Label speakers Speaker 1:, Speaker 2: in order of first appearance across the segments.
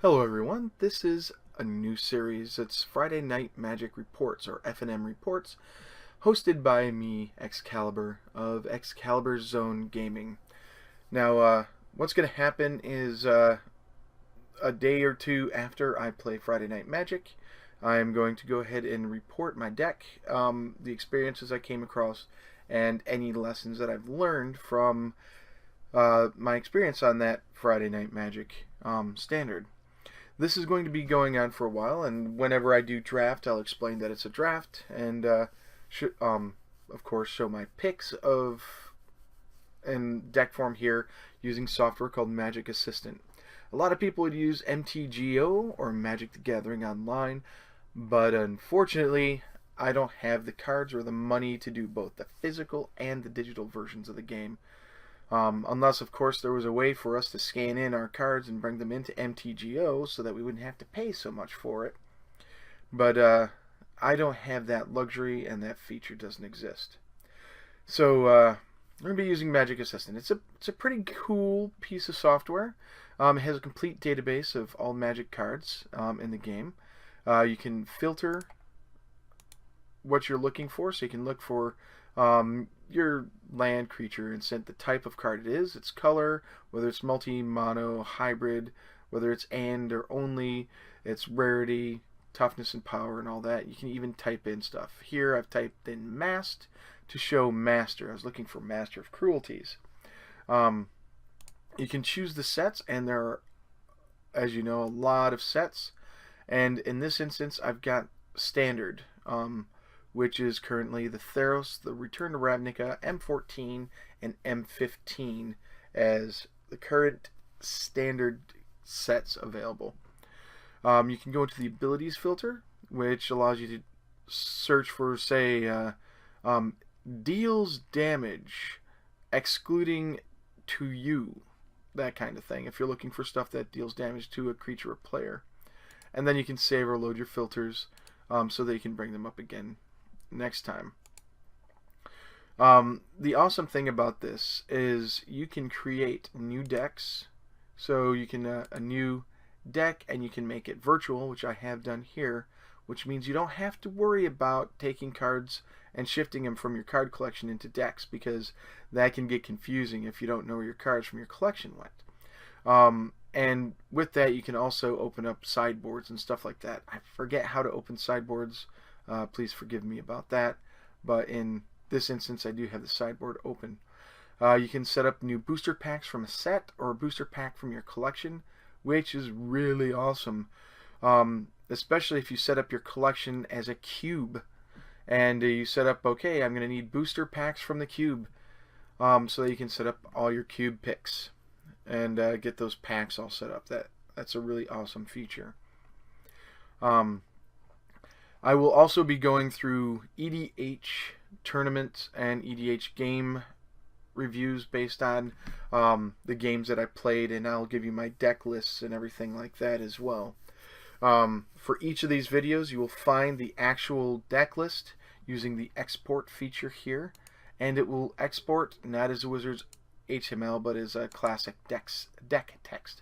Speaker 1: Hello everyone, this is a new series. It's Friday Night Magic Reports, or FNM Reports, hosted by me, Excalibur, of Excalibur Zone Gaming. Now, what's going to happen is a day or two after I play Friday Night Magic, I'm going to go ahead and report my deck, the experiences I came across, and any lessons that I've learned from my experience on that Friday Night Magic standard. This is going to be going on for a while, and whenever I do draft, I'll explain that it's a draft, and of course, show my picks in deck form here using software called Magic Assistant. A lot of people would use MTGO or Magic the Gathering Online, but unfortunately, I don't have the cards or the money to do both the physical and the digital versions of the game. Unless, of course, there was a way for us to scan in our cards and bring them into MTGO so that we wouldn't have to pay so much for it. But I don't have that luxury, and that feature doesn't exist. So we're going to be using Magic Assistant. It's a pretty cool piece of software. It has a complete database of all Magic cards in the game. You can filter what you're looking for, so you can look for your land, creature, and set the type of card it is, its color, whether it's multi, mono, hybrid, whether it's and or only, its rarity, toughness and power, and all that. You can even type in stuff. Here I've typed in Mast to show Master. I was looking for Master of Cruelties. You can choose the sets, and there are, as you know, a lot of sets. And in this instance, I've got Standard, which is currently the Theros, the Return to Ravnica, M14, and M15 as the current standard sets available. You can go into the abilities filter, which allows you to search for, say, deals damage, excluding to you, that kind of thing, if you're looking for stuff that deals damage to a creature or player. And then you can save or load your filters so that you can bring them up again next time. The awesome thing about this is you can create new decks. So you can a new deck, and you can make it virtual, which I have done here, which means you don't have to worry about taking cards and shifting them from your card collection into decks, because that can get confusing if you don't know where your cards from your collection went. And with that, you can also open up sideboards and stuff like that. I forget how to open sideboards. Please forgive me about that. But in this instance, I do have the sideboard open. You can set up new booster packs from a set or a booster pack from your collection, which is really awesome. Especially if you set up your collection as a cube. And you set up, okay, I'm going to need booster packs from the cube. So that you can set up all your cube picks and get those packs all set up. That's a really awesome feature. I will also be going through EDH tournament and EDH game reviews based on the games that I played, and I'll give you my deck lists and everything like that as well. For each of these videos, you will find the actual deck list using the export feature here, and it will export not as a Wizard's HTML, but as a classic deck text.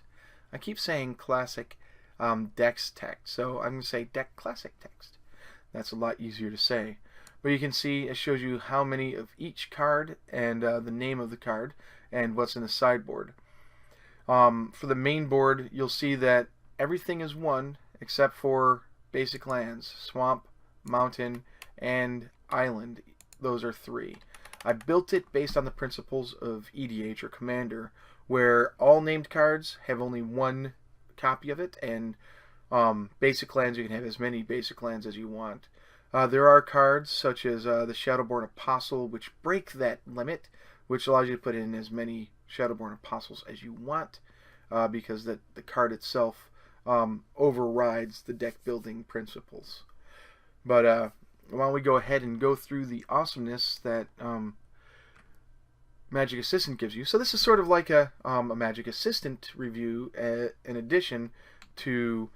Speaker 1: I keep saying classic decks text, so I'm going to say deck classic text. That's a lot easier to say. But you can see it shows you how many of each card and the name of the card and what's in the sideboard. For the main board, you'll see that everything is one except for basic lands, swamp, mountain, and island. Those are three. I built it based on the principles of EDH or Commander, where all named cards have only one copy of it, and basic lands, you can have as many basic lands as you want. There are cards such as the Shadowborn Apostle, which break that limit, which allows you to put in as many Shadowborn Apostles as you want, because the card itself overrides the deck building principles. But why don't we go ahead and go through the awesomeness that Magic Assistant gives you. So this is sort of like a Magic Assistant review in addition to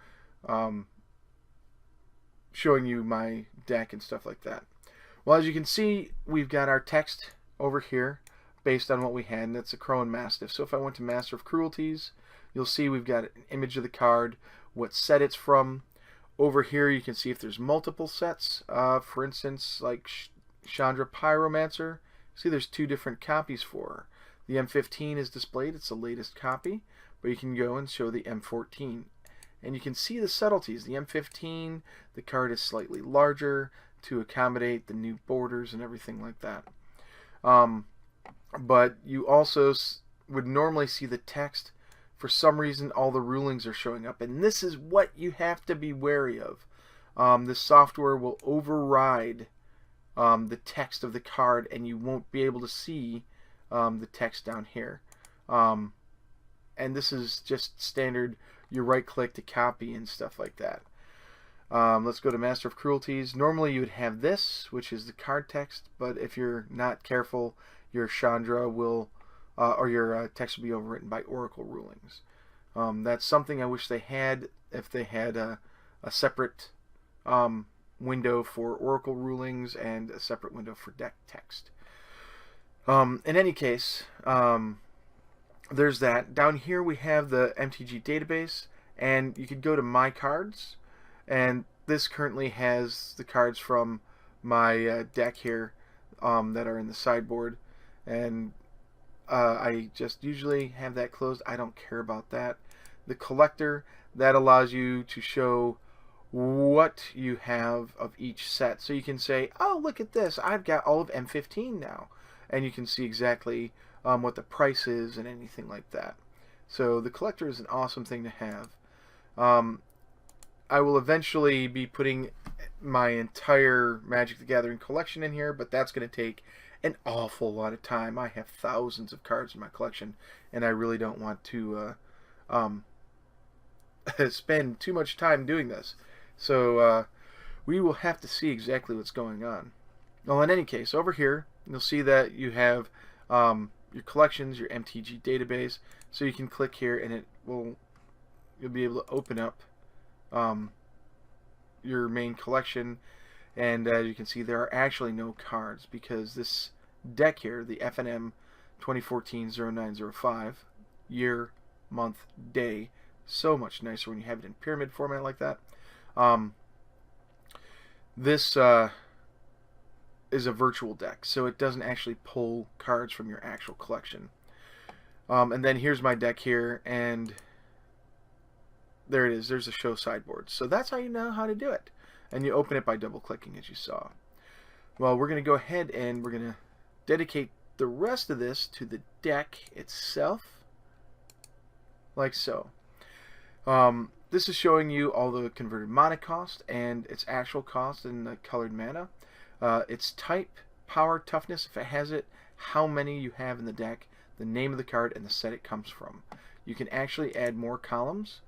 Speaker 1: showing you my deck and stuff like that. Well, as you can see, we've got our text over here based on what we had, and that's a Crow and Mastiff. So if I went to Master of Cruelties, you'll see we've got an image of the card what set it's from. Over here you can see if there's multiple sets. For instance, like Chandra Pyromancer. See, there's 2 different copies for her. The M15 is displayed. It's the latest copy. But you can go and show the M14. And you can see the subtleties. The M15, the card is slightly larger to accommodate the new borders and everything like that. But you also would normally see the text. For some reason, all the rulings are showing up. And this is what you have to be wary of. This software will override the text of the card, and you won't be able to see the text down here. And this is just standard. You right-click to copy and stuff like that. Let's go to Master of Cruelties. Normally you would have this, which is the card text, but if you're not careful, your Chandra will, or your text will be overwritten by Oracle rulings. That's something I wish they had, if they had a separate window for Oracle rulings and a separate window for deck text. In any case, there's that. Down here we have the MTG database, and you could go to My Cards, and this currently has the cards from my deck here that are in the sideboard, and I just usually have that closed. I don't care about that. The collector, that allows you to show what you have of each set. So you can say, oh, look at this, I've got all of M15 now, and you can see exactly what the price is and anything like that. So the collector is an awesome thing to have. I will eventually be putting my entire Magic the Gathering collection in here, but that's going to take an awful lot of time. I have thousands of cards in my collection, and I really don't want to spend too much time doing this. So we will have to see exactly what's going on. Well, in any case, over here you'll see that you have your collections, your MTG database. So you can click here, and you'll be able to open up your main collection. And as you can see, there are actually no cards, because this deck here, the FNM 2014-0905, year, month, day, so much nicer when you have it in pyramid format like that. This is a virtual deck, so it doesn't actually pull cards from your actual collection. And then here's my deck here, and there it is. There's a show sideboard. So that's how you know how to do it. And you open it by double clicking, as you saw. Well, we're going to go ahead and we're going to dedicate the rest of this to the deck itself, like so. This is showing you all the converted mana cost and its actual cost in the colored mana, its type, power, toughness if it has it, how many you have in the deck, the name of the card, and the set it comes from. You can actually add more columns.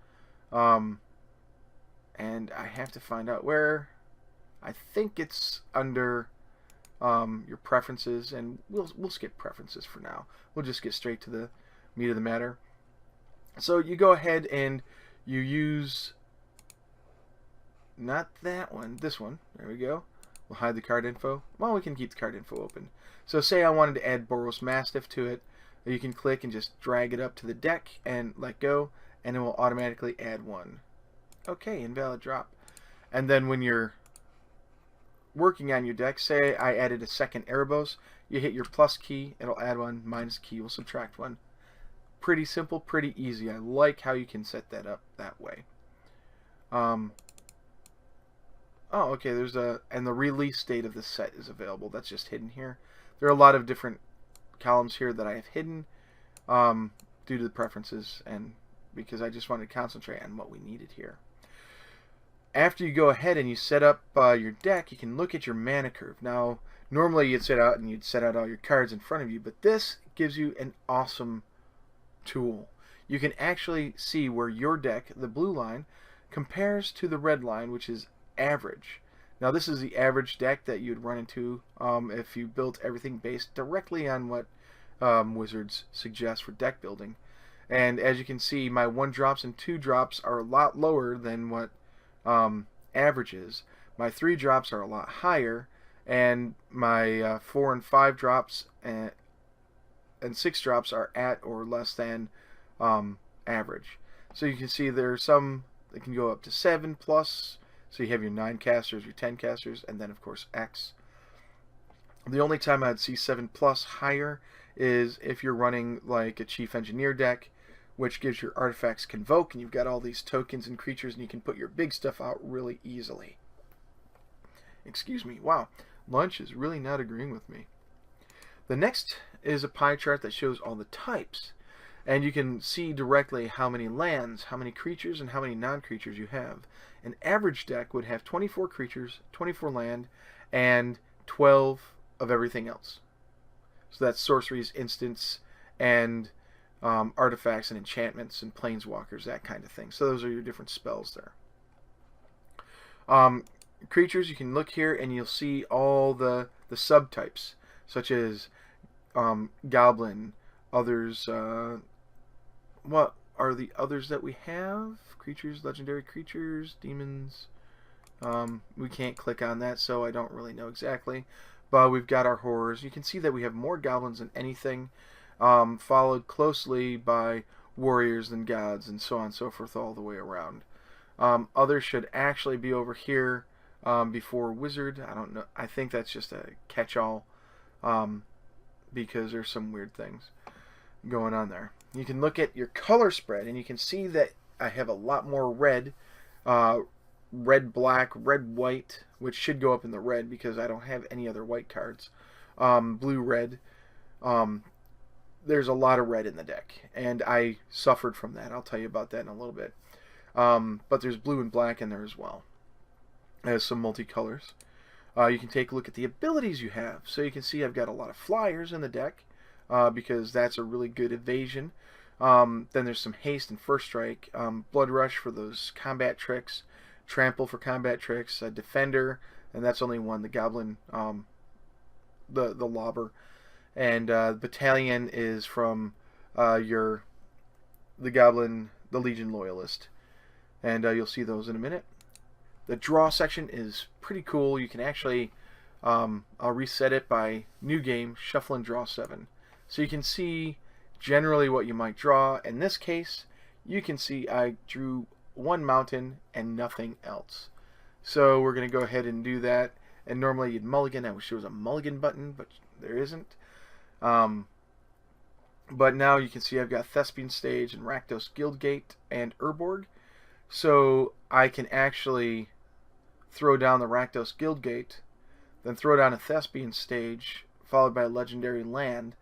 Speaker 1: And I have to find out where. I think it's under your preferences, and we'll skip preferences for now. We'll just get straight to the meat of the matter. So you go ahead and you use, not that one, this one. There we go. We'll hide the card info. Well, we can keep the card info open. So say I wanted to add Boros Mastiff to it. You can click and just drag it up to the deck and let go, and it will automatically add one. Okay, invalid drop. And then when you're working on your deck, say I added a second Erebos, you hit your plus key, it'll add one, minus key will subtract one. Pretty simple, pretty easy. I like how you can set that up that way. Oh, okay, there's and the release date of the set is available. That's just hidden here. There are a lot of different columns here that I have hidden due to the preferences, and because I just wanted to concentrate on what we needed here. After you go ahead and you set up your deck, you can look at your mana curve. Now, normally you'd set out all your cards in front of you, but this gives you an awesome tool. You can actually see where your deck, the blue line, compares to the red line, which is average. Now, this is the average deck that you'd run into if you built everything based directly on what Wizards suggest for deck building. And as you can see, my 1-drops and 2-drops are a lot lower than what average is. My 3-drops are a lot higher, and my 4 and 5-drops and 6-drops are at or less than average. So you can see there are some It can go up to 7+, so you have your 9 casters, your 10 casters, and then of course X. The only time I'd see 7+ higher is if you're running like a Chief Engineer deck, which gives your artifacts Convoke, and you've got all these tokens and creatures, and you can put your big stuff out really easily. Excuse me. Wow, lunch is really not agreeing with me. The next is a pie chart that shows all the types, and you can see directly how many lands, how many creatures, and how many non-creatures you have. An average deck would have 24 creatures, 24 land, and 12 of everything else. So that's sorceries, instants, and artifacts and enchantments and planeswalkers, that kind of thing. So those are your different spells there. Creatures, you can look here and you'll see all the subtypes, such as Goblin, others. What are the others that we have? Creatures, legendary creatures, demons. We can't click on that, so I don't really know exactly. But we've got our horrors. You can see that we have more goblins than anything, followed closely by warriors than gods, and so on and so forth all the way around. Others should actually be over here before wizard. I don't know. I think that's just a catch-all because there's some weird things going on there. You can look at your color spread, and you can see that I have a lot more red, red, black, red, white, which should go up in the red because I don't have any other white cards. Blue, red. There's a lot of red in the deck, and I suffered from that. I'll tell you about that in a little bit. But there's blue and black in there as well. There's some multicolors. You can take a look at the abilities you have. So you can see I've got a lot of flyers in the deck because that's a really good evasion. Then there's some haste and first strike. Blood rush for those combat tricks. Trample for combat tricks. A defender, and that's only one. The goblin, the lobber. And battalion is from the goblin, the Legion Loyalist. And you'll see those in a minute. The draw section is pretty cool. You can actually, I'll reset it by new game, shuffle and draw 7. So you can see generally what you might draw. In this case, you can see I drew one mountain and nothing else. So we're going to go ahead and do that. And normally you'd mulligan. I wish there was a mulligan button, but there isn't. But now you can see I've got Thespian Stage and Rakdos Guildgate and Urborg. So I can actually throw down the Rakdos Guildgate, then throw down a Thespian Stage, followed by a legendary land.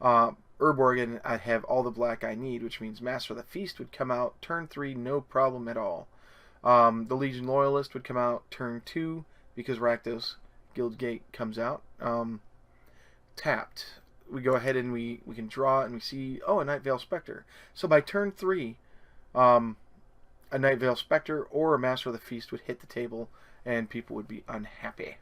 Speaker 1: Urborg, and I'd have all the black I need, which means Master of the Feast would come out turn 3, no problem at all. The Legion Loyalist would come out turn 2, because Rakdos Guildgate comes out. Tapped. We go ahead and we can draw, and we see, oh, a Nightveil Specter. So by turn 3, a Nightveil Specter or a Master of the Feast would hit the table, and people would be unhappy.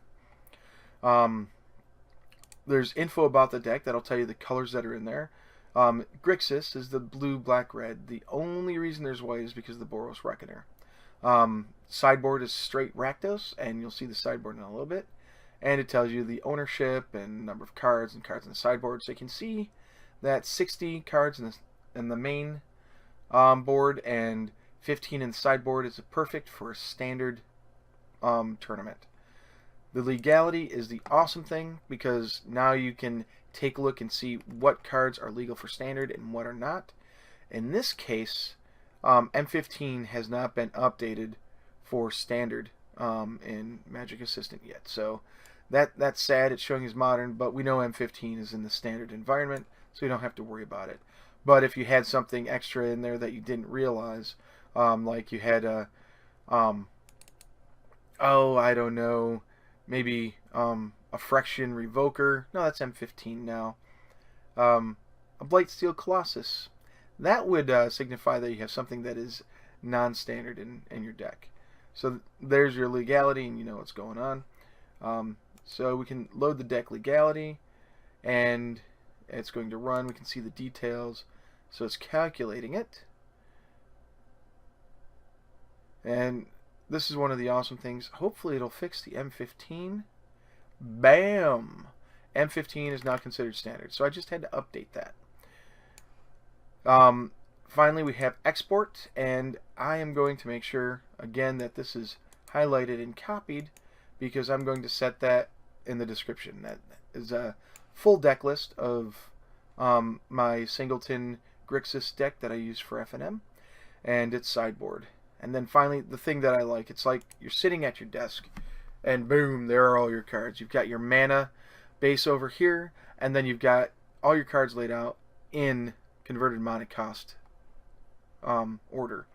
Speaker 1: There's info about the deck that'll tell you the colors that are in there. Grixis is the blue, black, red. The only reason there's white is because of the Boros Reckoner. Sideboard is straight Rakdos, and you'll see the sideboard in a little bit. And it tells you the ownership and number of cards and cards in the sideboard. So you can see that 60 cards in the main board and 15 in the sideboard is perfect for a standard tournament. The legality is the awesome thing because now you can take a look and see what cards are legal for standard and what are not. In this case, M15 has not been updated for standard in Magic Assistant yet. So that's sad. It's showing as modern, but we know M15 is in the standard environment, so you don't have to worry about it. But if you had something extra in there that you didn't realize, like you had a, oh, I don't know, maybe a Friction Revoker. No, that's M15 now. A Blightsteel Colossus. That would signify that you have something that is non-standard in your deck. So there's your legality, and you know what's going on. So we can load the deck legality, and it's going to run. We can see the details. So it's calculating it. And this is one of the awesome things. Hopefully it'll fix the M15. Bam! M15 is now considered standard. So I just had to update that. finally, we have export, and I am going to make sure, again, that this is highlighted and copied, because I'm going to set that in the description. That is a full deck list of my Singleton Grixis deck that I use for FNM, and its sideboard. And then finally, the thing that I like, it's like you're sitting at your desk, and boom, there are all your cards. You've got your mana base over here, and then you've got all your cards laid out in converted mana cost order.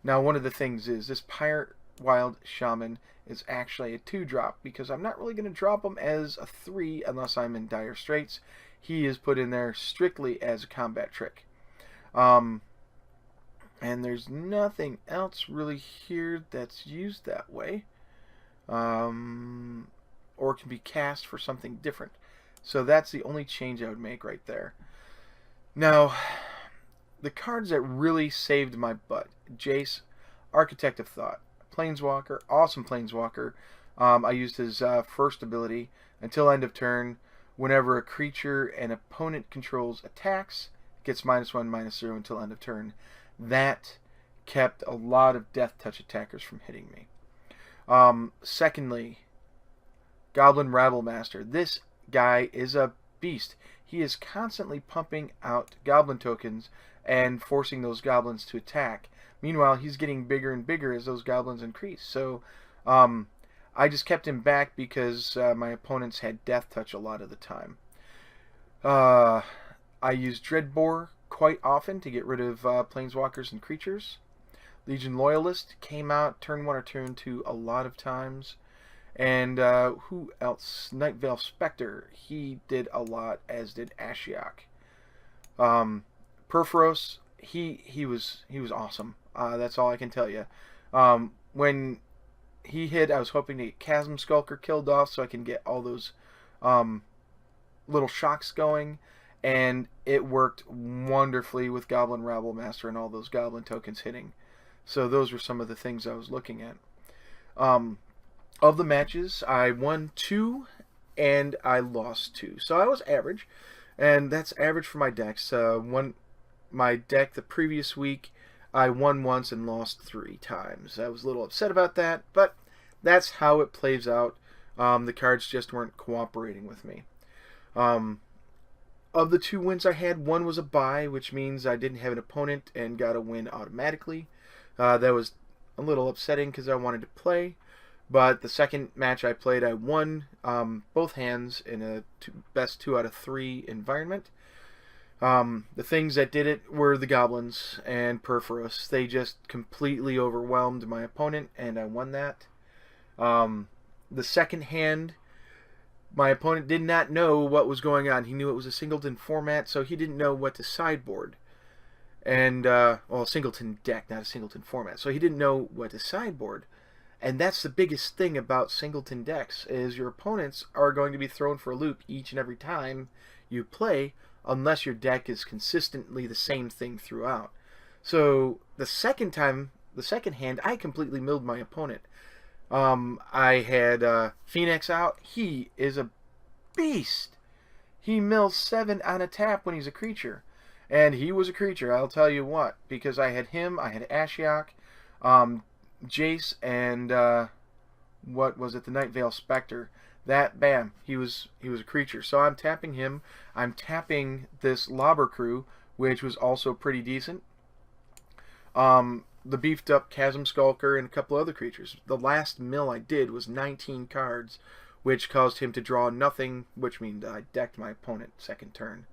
Speaker 1: Now, one of the things is this Pirate Wild Shaman is actually a 2-drop, because I'm not really going to drop him as a 3 unless I'm in dire straits. He is put in there strictly as a combat trick. And there's nothing else really here that's used that way. Or can be cast for something different. So that's the only change I would make right there. Now, the cards that really saved my butt. Jace, Architect of Thought. Planeswalker, awesome Planeswalker. I used his first ability until end of turn. Whenever a creature an opponent controls attacks, it gets -1/-0 until end of turn. That kept a lot of Death Touch attackers from hitting me. Secondly, Goblin Rabblemaster. This guy is a beast. He is constantly pumping out goblin tokens and forcing those goblins to attack. Meanwhile, he's getting bigger and bigger as those goblins increase. So, I just kept him back because my opponents had Death Touch a lot of the time. I use Dreadbore quite often to get rid of planeswalkers and creatures. Legion Loyalist came out turn 1 or turn 2 a lot of times. And who else? Nightveil Specter. He did a lot, as did Ashiok. Perforos, he was awesome. That's all I can tell you. When he hit, I was hoping to get Chasm Skulker killed off so I can get all those little shocks going, and it worked wonderfully with Goblin Rabblemaster and all those goblin tokens hitting. So those were some of the things I was looking at. Of the matches, I won 2 and I lost 2. So I was average, and that's average for my decks. My deck the previous week, I won once and lost 3 times. I was a little upset about that, but that's how it plays out. The cards just weren't cooperating with me. Of the 2 wins I had, one was a bye, which means I didn't have an opponent and got a win automatically. That was a little upsetting because I wanted to play. But the second match I played, I won both hands in a best 2 out of 3 environment. The things that did it were the goblins and Perforos. They just completely overwhelmed my opponent, and I won that. The second hand, my opponent did not know what was going on. He knew it was a Singleton format, so he didn't know what to sideboard. And, well, Singleton deck, not a Singleton format. So he didn't know what to sideboard. And that's the biggest thing about Singleton decks, is your opponents are going to be thrown for a loop each and every time you play, unless your deck is consistently the same thing throughout. So the second hand, I completely milled my opponent. I had Phoenix out. He is a beast. He mills 7 on a tap when he's a creature. And he was a creature, I'll tell you what, because I had him, I had Ashiok, Jace, and what was it, the Nightveil Specter. That, bam, he was a creature. So I'm tapping him. I'm tapping this Lobber Crew, which was also pretty decent. The beefed up Chasm Skulker and a couple other creatures. The last mill I did was 19 cards, which caused him to draw nothing, which means I decked my opponent second turn.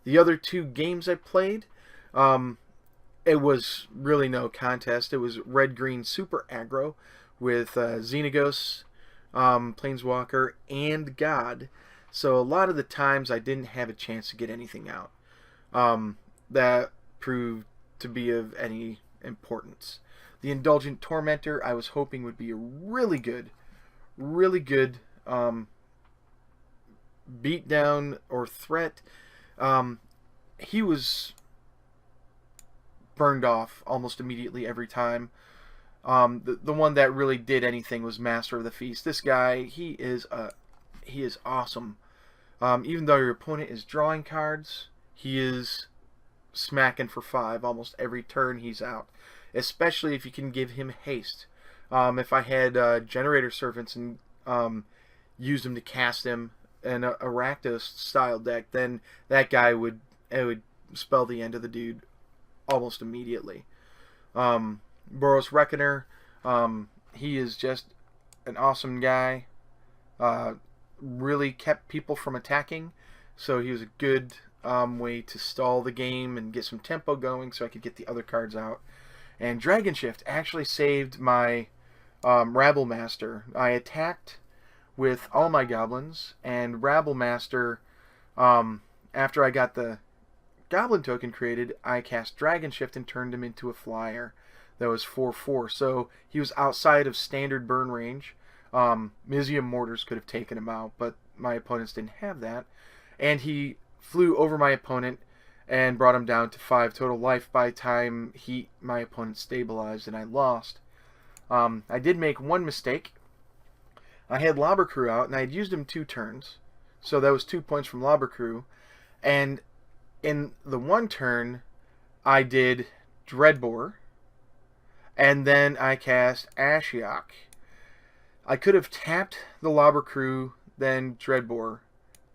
Speaker 1: The other 2 games I played, it was really no contest. It was red-green super aggro with Xenagos, Planeswalker, and God. So a lot of the times I didn't have a chance to get anything out. That proved to be of any importance. The Indulgent Tormentor I was hoping would be a really good beatdown or threat. He was burned off almost immediately every time. The one that really did anything was Master of the Feast. This guy, he is awesome. Even though your opponent is drawing cards, he is smacking for 5 almost every turn he's out, especially if you can give him haste. If I had Generator Servants and used him to cast him in a Rakdos style deck, then that guy would spell the end of the dude almost immediately. Boros Reckoner, he is just an awesome guy. Really kept people from attacking, so he was a good way to stall the game and get some tempo going so I could get the other cards out. And Dragonshift actually saved my Rabblemaster. I attacked with all my goblins, and Rabblemaster, after I got the goblin token created, I cast Dragonshift and turned him into a flyer that was 4/4. So he was outside of standard burn range. Mizzium Mortars could have taken him out, but my opponents didn't have that. And he flew over my opponent and brought him down to 5 total life by the time my opponent stabilized and I lost. I did make one mistake. I had Lobber Crew out, and I had used him 2 turns. So that was 2 points from Lobber Crew. And in the one turn, I did Dreadbore, and then I cast Ashiok. I could have tapped the Lobber Crew, then Dreadbore,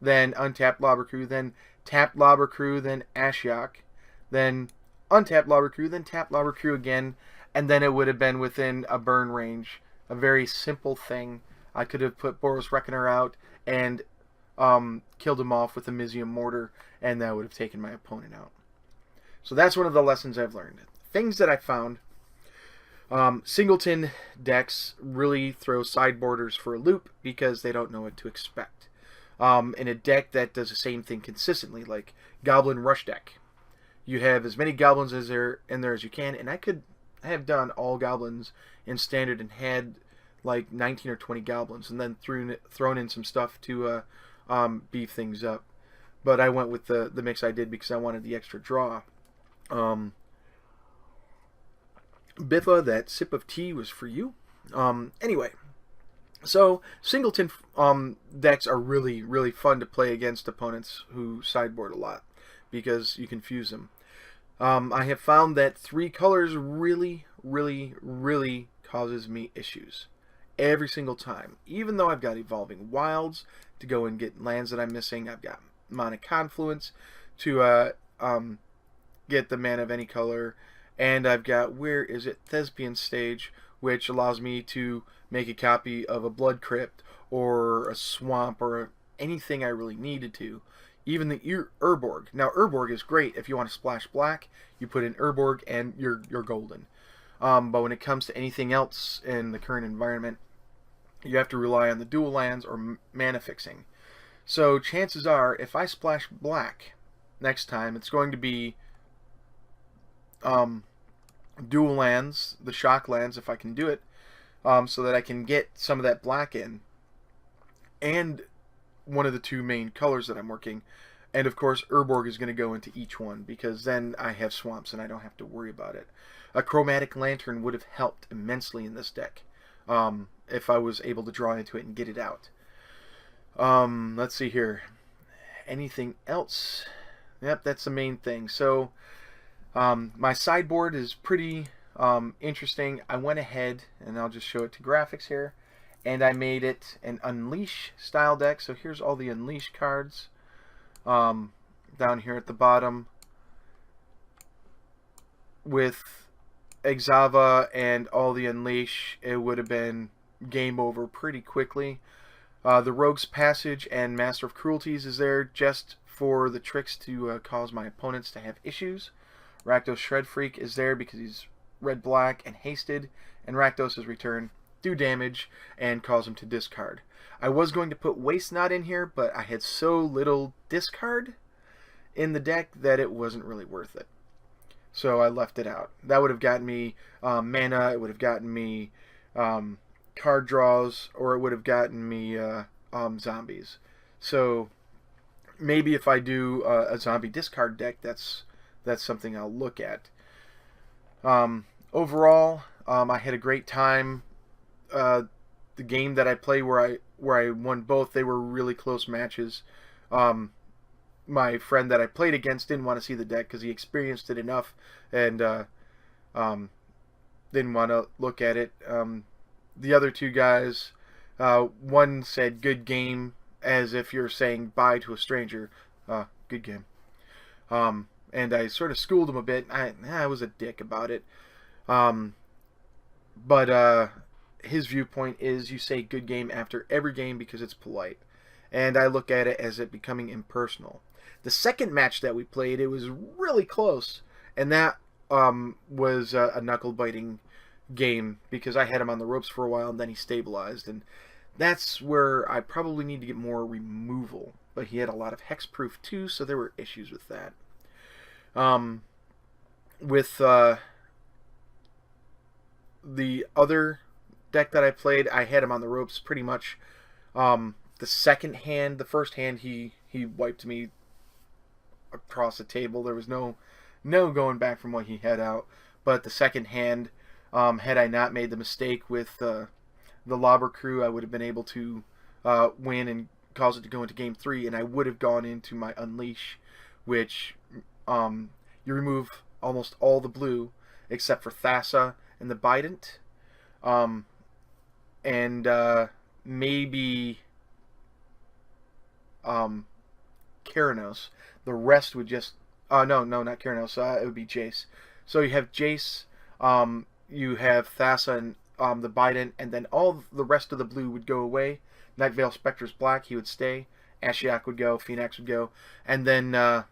Speaker 1: then untapped Lobber Crew, then tapped Lobber Crew, then Ashiok, then untapped Lobber Crew, then tapped Lobber Crew again, and then it would have been within a burn range. A very simple thing. I could have put Boros Reckoner out and killed him off with a Mizzium Mortar, and that would have taken my opponent out. So that's one of the lessons I've learned. Things that I found. Singleton decks really throw sideboarders for a loop because they don't know what to expect. In a deck that does the same thing consistently, like Goblin Rush deck, you have as many goblins in there as you can, and I could have done all goblins in standard and had like 19 or 20 goblins, and then thrown in some stuff to beef things up. But I went with the mix I did because I wanted the extra draw. Bitha, that sip of tea was for you. Anyway, so Singleton decks are really, really fun to play against opponents who sideboard a lot because you confuse them. I have found that 3 colors really, really, really causes me issues every single time. Even though I've got Evolving Wilds to go and get lands that I'm missing, I've got Mana Confluence to get the mana of any color, and I've got, where is it, Thespian Stage, which allows me to make a copy of a Blood Crypt or a Swamp or anything I really needed to. Even the Urborg. Now, Urborg is great if you want to splash black. You put in Urborg and you're golden. But when it comes to anything else in the current environment, you have to rely on the dual lands or mana fixing. So chances are, if I splash black next time, it's going to be dual lands, the shock lands, if I can do it, so that I can get some of that black in, and one of the 2 main colors that I'm working. And of course, Urborg is going to go into each one, because then I have swamps and I don't have to worry about it. A Chromatic Lantern would have helped immensely in this deck, if I was able to draw into it and get it out. Let's see here. Anything else? Yep, that's the main thing. So, my sideboard is pretty interesting. I went ahead, and I'll just show it to graphics here, and I made it an Unleash style deck. So here's all the Unleash cards down here at the bottom, with Exava and all the Unleash. It would have been game over pretty quickly. The Rogue's Passage and Master of Cruelties is there just for the tricks to cause my opponents to have issues. Rakdos Shred Freak is there because he's red-black and hasted, and Rakdos' return, do damage and cause him to discard. I was going to put Waste Knot in here, but I had so little discard in the deck that it wasn't really worth it. So I left it out. That would have gotten me mana, it would have gotten me card draws, or it would have gotten me zombies. So maybe if I do a zombie discard deck, that's something I'll look at. Overall, I had a great time. The game that I played where I won both, they were really close matches. my friend that I played against didn't want to see the deck because he experienced it enough and didn't want to look at it. The other two guys, one said good game as if you're saying bye to a stranger. Good game. And I sort of schooled him a bit. I was a dick about it. But his viewpoint is you say good game after every game because it's polite. And I look at it as it becoming impersonal. The second match that we played, it was really close. And that was a knuckle-biting game because I had him on the ropes for a while and then he stabilized. And that's where I probably need to get more removal. But he had a lot of hexproof too, so there were issues with that. With the other deck that I played, I had him on the ropes pretty much. The second hand, the first hand, he wiped me across the table. There was no going back from what he had out. But the second hand, had I not made the mistake with the Lobber Crew, I would have been able to win and cause it to go into game 3, and I would have gone into my Unleash, which you remove almost all the blue except for Thassa and the Bident, and maybe Keranos. The rest would just no, not Keranos. It would be Jace. So you have Jace, you have Thassa and the Bident, and then all the rest of the blue would go away. Nightveil Specter's black, he would stay. Ashiok would go, Phoenix would go, and then a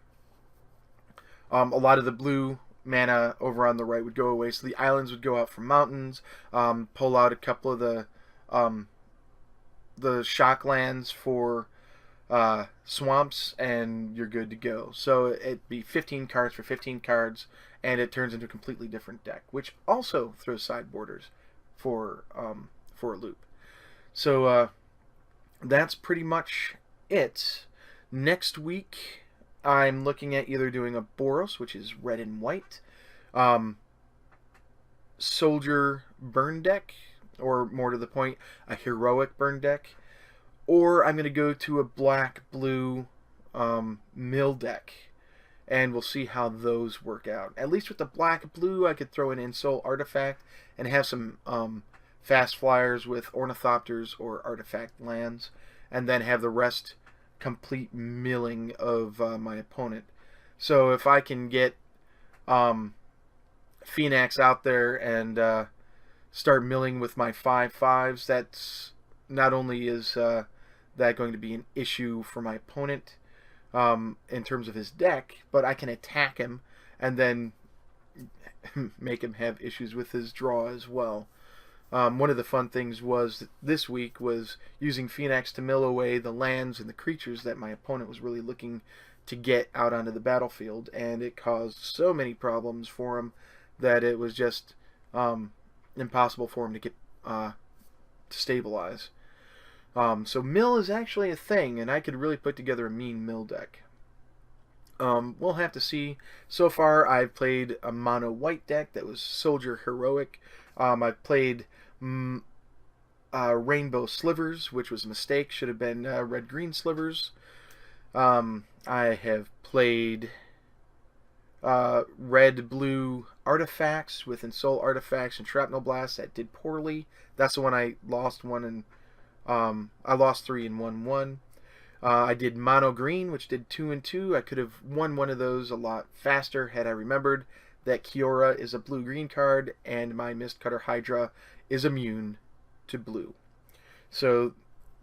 Speaker 1: lot of the blue mana over on the right would go away. So the islands would go out from mountains, pull out a couple of the shock lands for swamps, and you're good to go. So it'd be 15 cards for 15 cards, and it turns into a completely different deck, which also throws side borders for a loop. So that's pretty much it. Next week, I'm looking at either doing a Boros, which is red and white, soldier burn deck, or more to the point, a heroic burn deck, or I'm going to go to a black-blue mill deck, and we'll see how those work out. At least with the black-blue, I could throw an Ensoul artifact and have some fast flyers with ornithopters or artifact lands, and then have the rest complete milling of my opponent. So if I can get Phoenix out there and start milling with my 5/5s, that's not only is that going to be an issue for my opponent in terms of his deck, but I can attack him and then make him have issues with his draw as well. One of the fun things was this week was using Phoenix to mill away the lands and the creatures that my opponent was really looking to get out onto the battlefield, and it caused so many problems for him that it was just impossible for him to get to stabilize. So mill is actually a thing, and I could really put together a mean mill deck. We'll have to see. So far, I've played a mono white deck that was soldier heroic. I've played rainbow slivers, which was a mistake. Should have been red-green slivers. I have played red-blue artifacts with Ensoul artifacts and shrapnel blasts that did poorly. That's the one I lost I lost 3 and won 1. I did mono green, which did 2 and 2. I could have won one of those a lot faster had I remembered that Kiora is a blue-green card and my Mistcutter Hydra is immune to blue. So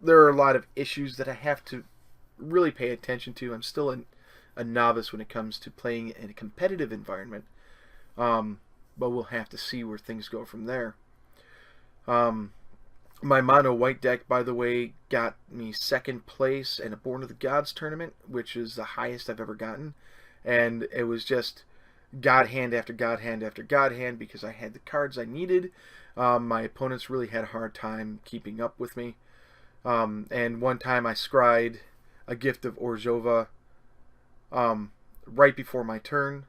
Speaker 1: there are a lot of issues that I have to really pay attention to. I'm still a novice when it comes to playing in a competitive environment, but we'll have to see where things go from there. My mono white deck, by the way, got me 2nd place in a Born of the Gods tournament, which is the highest I've ever gotten, and it was just God hand after God hand after God hand because I had the cards I needed. My opponents really had a hard time keeping up with me, and one time I scryed a Gift of Orzhova right before my turn.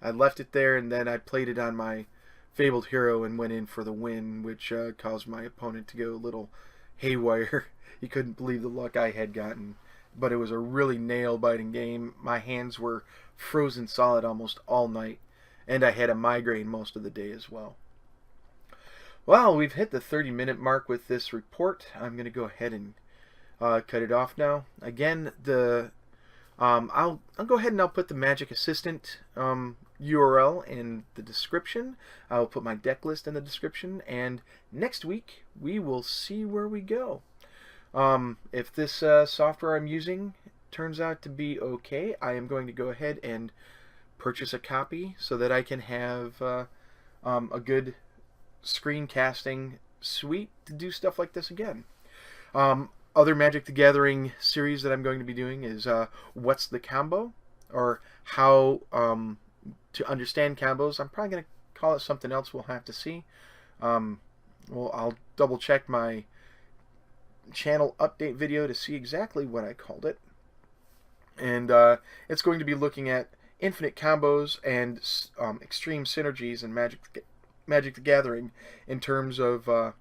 Speaker 1: I left it there, and then I played it on my Fabled Hero and went in for the win, which caused my opponent to go a little haywire. He couldn't believe the luck I had gotten but it was a really nail-biting game. My hands were frozen solid almost all night, and I had a migraine most of the day as well. Well, we've hit the 30-minute mark with this report. I'm going to go ahead and cut it off now. Again, I'll go ahead and I'll put the Magic Assistant URL in the description. I'll put my deck list in the description, and next week we will see where we go. If this software I'm using turns out to be okay, I am going to go ahead and purchase a copy so that I can have a good screencasting suite to do stuff like this again. Other Magic the Gathering series that I'm going to be doing is What's the Combo? Or how to understand combos. I'm probably going to call it something else. We'll have to see. Well, I'll double check my channel update video to see exactly what I called it. And it's going to be looking at infinite combos and extreme synergies in Magic the Gathering in terms of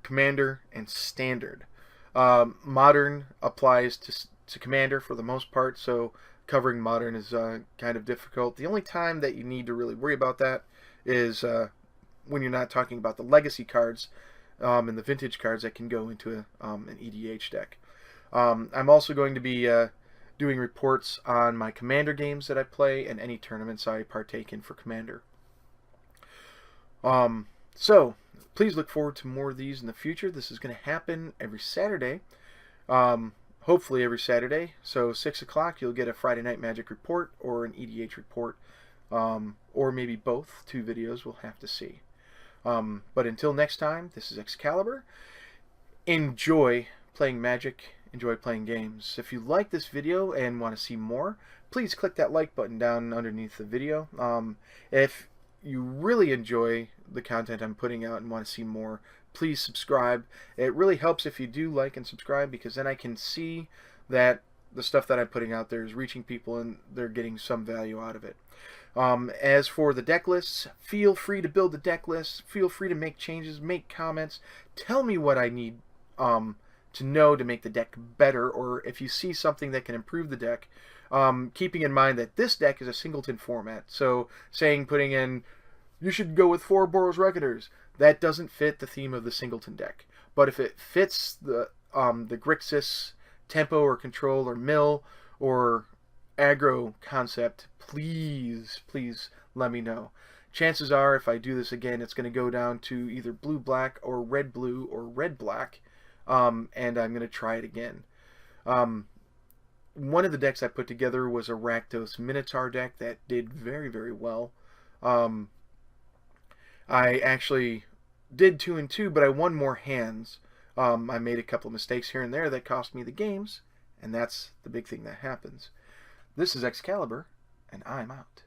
Speaker 1: Commander and Standard. Modern applies to Commander for the most part, so covering Modern is kind of difficult. The only time that you need to really worry about that is when you're not talking about the legacy cards and the vintage cards that can go into an EDH deck. I'm also going to be doing reports on my Commander games that I play and any tournaments I partake in for Commander. So, please look forward to more of these in the future. This is going to happen every Saturday. Hopefully every Saturday. So 6 o'clock you'll get a Friday Night Magic report or an EDH report. Or maybe both. 2 videos, we'll have to see. But until next time, this is Excalibur. Enjoy playing Magic. Enjoy playing games. If you like this video and want to see more, please click that like button down underneath the video. If you really enjoy the content I'm putting out and want to see more, please subscribe. It really helps if you do like and subscribe, because then I can see that the stuff that I'm putting out there is reaching people and they're getting some value out of it. As for the deck lists, feel free to build the deck lists. Feel free to make changes, make comments. Tell me what I need to know to make the deck better, or if you see something that can improve the deck. Keeping in mind that this deck is a singleton format, so putting in, you should go with 4 Boros Reckoners, that doesn't fit the theme of the singleton deck. But if it fits the Grixis tempo or control or mill or aggro concept, please let me know. Chances are, if I do this again, it's going to go down to either blue-black or red-blue or red-black, and I'm going to try it again. One of the decks I put together was a Rakdos Minotaur deck that did very, very well. I actually did 2 and 2, but I won more hands. I made a couple of mistakes here and there that cost me the games, and that's the big thing that happens. This is Excalibur, and I'm out.